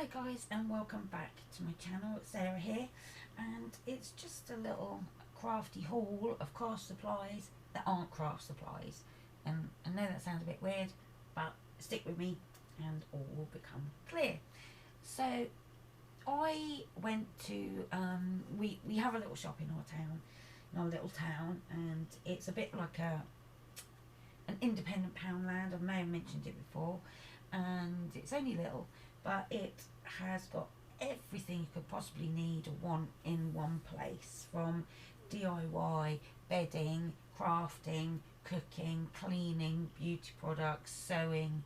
Hello guys and welcome back to my channel. It's Sarah here, and it's just a little crafty haul of craft supplies that aren't craft supplies. And I know that sounds a bit weird, but stick with me and all will become clear. So I went to we have a little shop in our little town, and it's a bit like an independent Poundland. I may have mentioned it before, and it's only little, but it has got everything you could possibly need or want in one place, from DIY, bedding, crafting, cooking, cleaning, beauty products, sewing,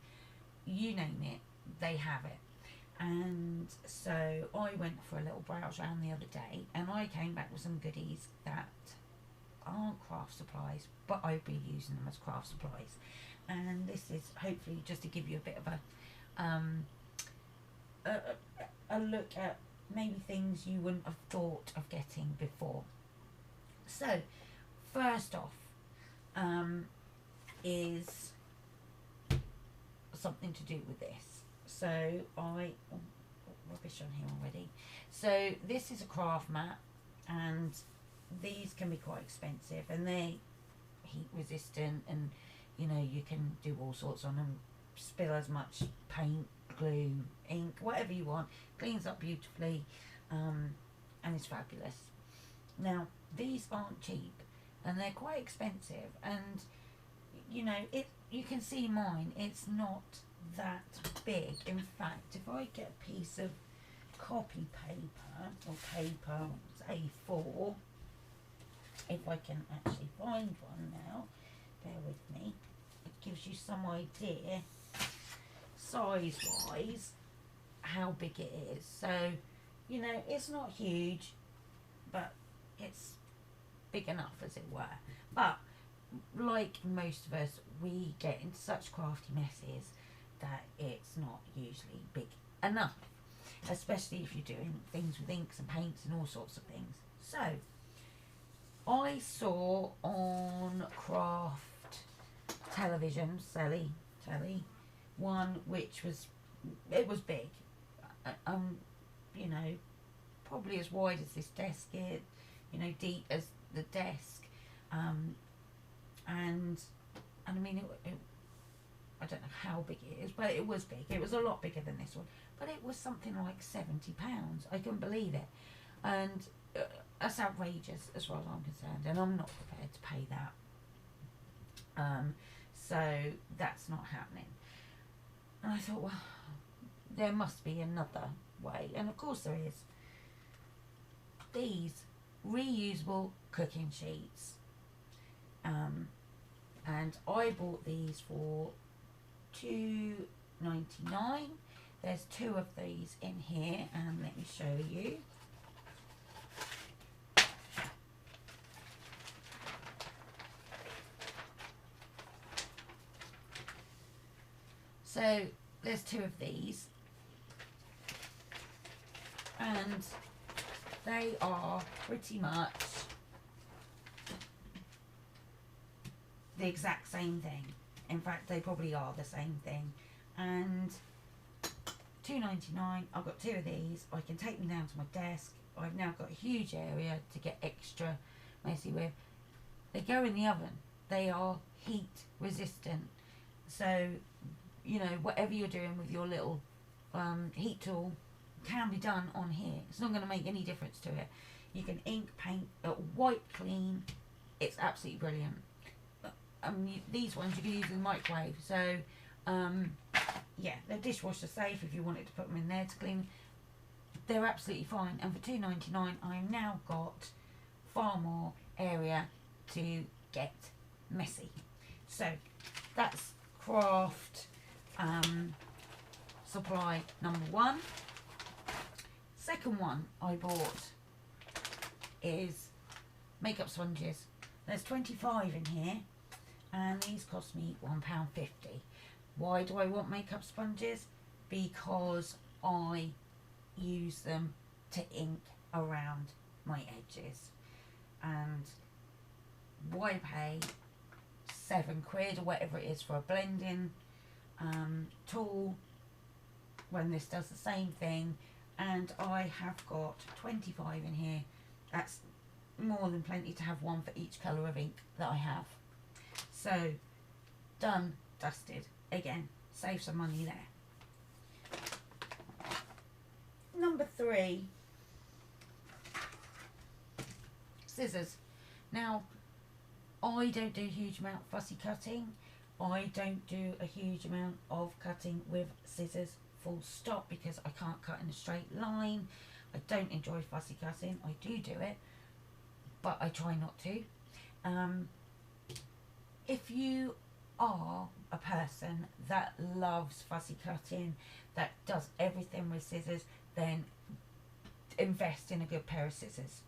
you name it, they have it. And so I went for a little browse around the other day, and I came back with some goodies that aren't craft supplies, but I'd be using them as craft supplies. And this is hopefully just to give you a bit of a look at maybe things you wouldn't have thought of getting before. So first off is something to do with this. So rubbish on here already. So this is a craft mat, and these can be quite expensive, and they're heat resistant, and you know, you can do all sorts on them, spill as much paint, glue, ink, whatever you want, cleans up beautifully, and it's fabulous. Now these aren't cheap, and they're quite expensive, and you know, you can see mine, it's not that big. In fact, if I get a piece of copy paper or paper, A4, if I can actually find one now, bear with me, it gives you some idea size wise how big it is. So you know, it's not huge, but it's big enough, as it were. But like most of us, we get into such crafty messes that it's not usually big enough, especially if you're doing things with inks and paints and all sorts of things. So I saw on Craft Television, telly, one which was, it was big, you know, probably as wide as this desk is, you know, deep as the desk, and I mean, I don't know how big it is, but it was big. It was a lot bigger than this one, but it was something like £70. I couldn't believe it, and that's outrageous as far as I'm concerned, and I'm not prepared to pay that. So that's not happening. And I thought, well, there must be another way, and of course there is. These reusable cooking sheets, and I bought these for $2.99. There's two of these in here, and let me show you. So there's two of these, and they are pretty much the exact same thing. In fact, they probably are the same thing. And $2.99, I've got two of these. I can take them down to my desk. I've now got a huge area to get extra messy with. They go in the oven. They are heat resistant. So, you know, whatever you're doing with your little heat tool can be done on here. It's not going to make any difference to it. You can ink, paint, wipe clean. It's absolutely brilliant. These ones you can use in the microwave. So, yeah, they're dishwasher safe if you wanted to put them in there to clean. They're absolutely fine. And for $2.99, I've now got far more area to get messy. So that's craft supply number one. Second one I bought is makeup sponges. There's 25 in here, and these cost me £1.50. Why do I want makeup sponges? Because I use them to ink around my edges, and why pay £7 or whatever it is for a blending tool when this does the same thing. And I have got 25 in here. That's more than plenty to have one for each colour of ink that I have. So, done, dusted. Again, save some money there. Number 3, scissors. Now, I don't do a huge amount of fussy cutting. I don't do a huge amount of cutting with scissors, full stop, because I can't cut in a straight line. I don't enjoy fussy cutting. I do it, but I try not to. If you are a person that loves fussy cutting, that does everything with scissors, then invest in a good pair of scissors.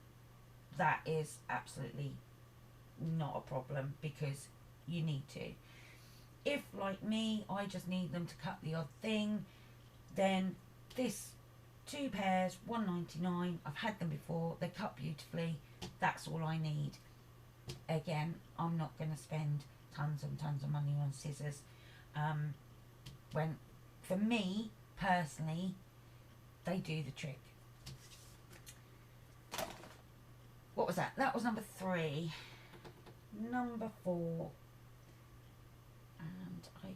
That is absolutely not a problem, because you need to. If, like me, I just need them to cut the odd thing, then this 2 pairs, $1.99. I've had them before. They cut beautifully. That's all I need. Again, I'm not going to spend tons and tons of money on scissors. When, for me, personally, they do the trick. What was that? That was number 3. Number 4. And I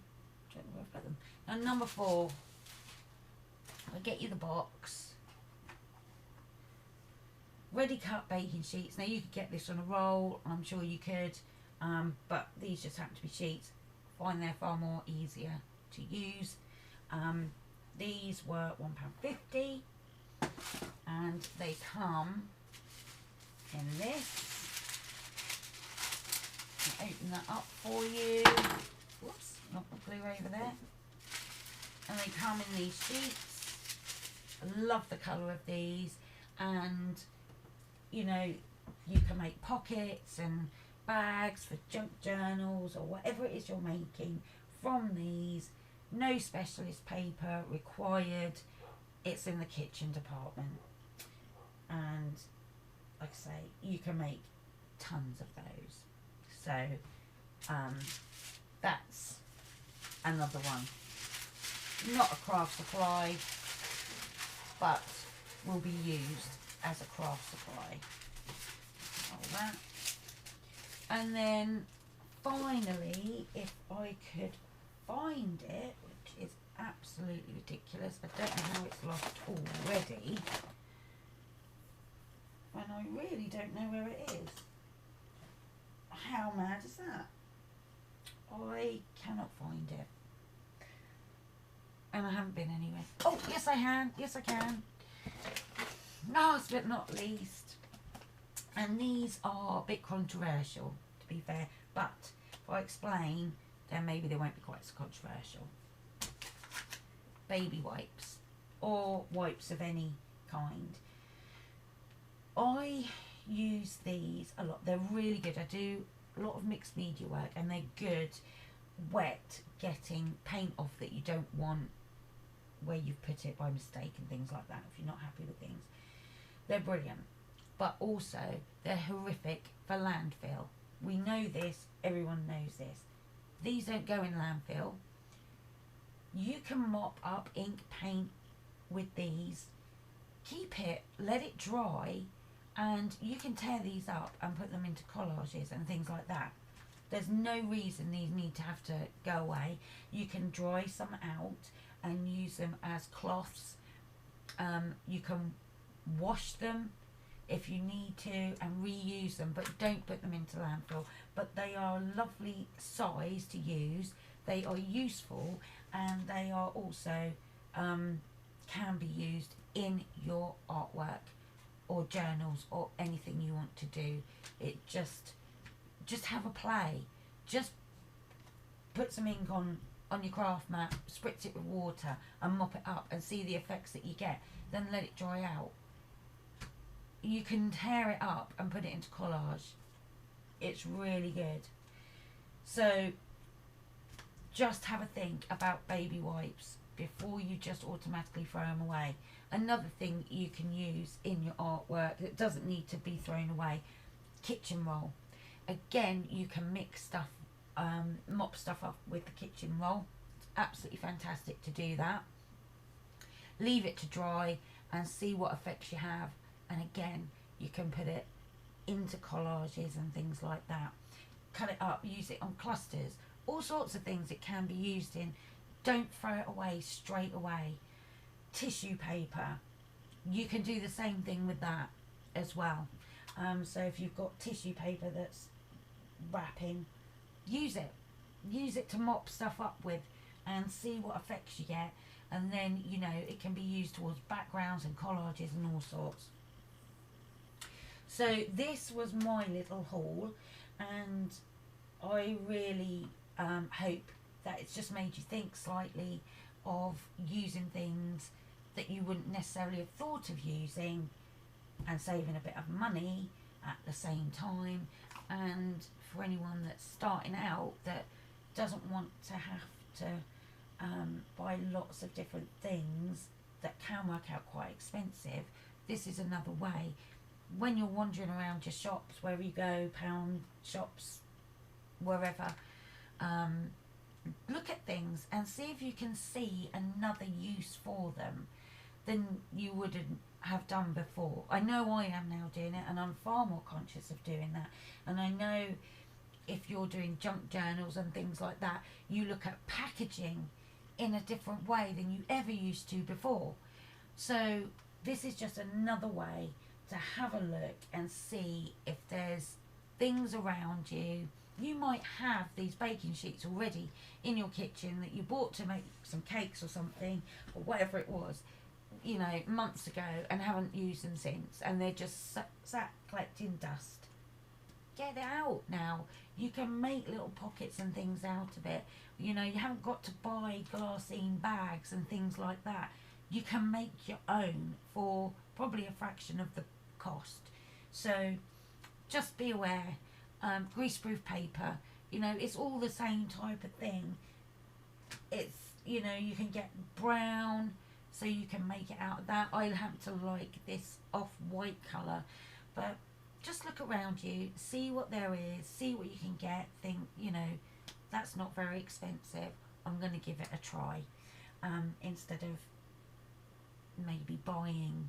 don't know where I've got them. Now, number 4. I get you the box. Ready cut baking sheets. Now, you could get this on a roll. I'm sure you could. But these just happen to be sheets. I find they're far more easier to use. These were £1.50. And they come in this. I'll open that up for you. Whoops, not the glue over there. And they come in these sheets. I love the colour of these. And, you know, you can make pockets and bags for junk journals or whatever it is you're making from these. No specialist paper required. It's in the kitchen department. And like I say, you can make tons of those. So that's another one. Not a craft supply, but will be used as a craft supply. All that. And then finally, if I could find it, which is absolutely ridiculous, I don't know how it's lost already, and I really don't know where it is. How mad is that? I cannot find it. And I haven't been anywhere. Oh, yes I can. Yes I can. Last but not least. And these are a bit controversial, to be fair. But if I explain, then maybe they won't be quite so controversial. Baby wipes. Or wipes of any kind. I use these a lot. They're really good. I do a lot of mixed media work, and they're good wet getting paint off that you don't want where you've put it by mistake and things like that, if you're not happy with things. They're brilliant, but also they're horrific for landfill. We know this, everyone knows this. These don't go in landfill. You can mop up ink, paint with these, keep it, let it dry, and you can tear these up and put them into collages and things like that. There's no reason these need to have to go away. You can dry some out and use them as cloths. You can wash them if you need to and reuse them, but don't put them into landfill. But they are a lovely size to use. They are useful, and they are also can be used in your artwork or journals or anything you want to do. It just have a play. Just put some ink on your craft mat, spritz it with water and mop it up and see the effects that you get. Then let it dry out. You can tear it up and put it into collage. It's really good. So just have a think about baby wipes before you just automatically throw them away. Another thing you can use in your artwork that doesn't need to be thrown away, kitchen roll. Again, you can mix stuff, mop stuff up with the kitchen roll. It's absolutely fantastic to do that. leave it to dry and see what effects you have. And again, you can put it into collages and things like that. Cut it up, use it on clusters, all sorts of things it can be used in. Don't throw it away straight away. Tissue paper, you can do the same thing with that as well. So if you've got tissue paper that's wrapping, use it to mop stuff up with and see what effects you get. And then, you know, it can be used towards backgrounds and collages and all sorts. So this was my little haul, and I really hope that it's just made you think slightly of using things that you wouldn't necessarily have thought of using, and saving a bit of money at the same time. And for anyone that's starting out that doesn't want to have to buy lots of different things that can work out quite expensive, this is another way. When you're wandering around your shops, wherever you go, pound shops, wherever, look at things and see if you can see another use for them than you wouldn't have done before. I know I am now doing it, and I'm far more conscious of doing that. And I know if you're doing junk journals and things like that, you look at packaging in a different way than you ever used to before. So this is just another way to have a look and see if there's things around you. You might have these baking sheets already in your kitchen that you bought to make some cakes or something, or whatever it was, you know, months ago, and haven't used them since, and they're just sat collecting dust. Get it out now. You can make little pockets and things out of it. You know, you haven't got to buy glassine bags and things like that. You can make your own for probably a fraction of the cost. So just be aware. Greaseproof paper, you know, it's all the same type of thing. It's, you know, you can get brown, so you can make it out of that. I happen to like this off-white colour, but just look around you, see what there is, see what you can get, think, you know, that's not very expensive, I'm going to give it a try, instead of maybe buying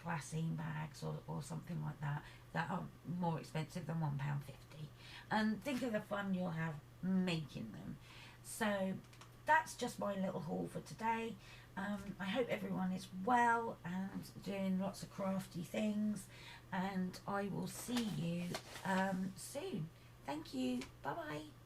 glassine bags or something like that are more expensive than £1.50. And think of the fun you'll have making them. So that's just my little haul for today. I hope everyone is well and doing lots of crafty things, and I will see you soon. Thank you. Bye bye.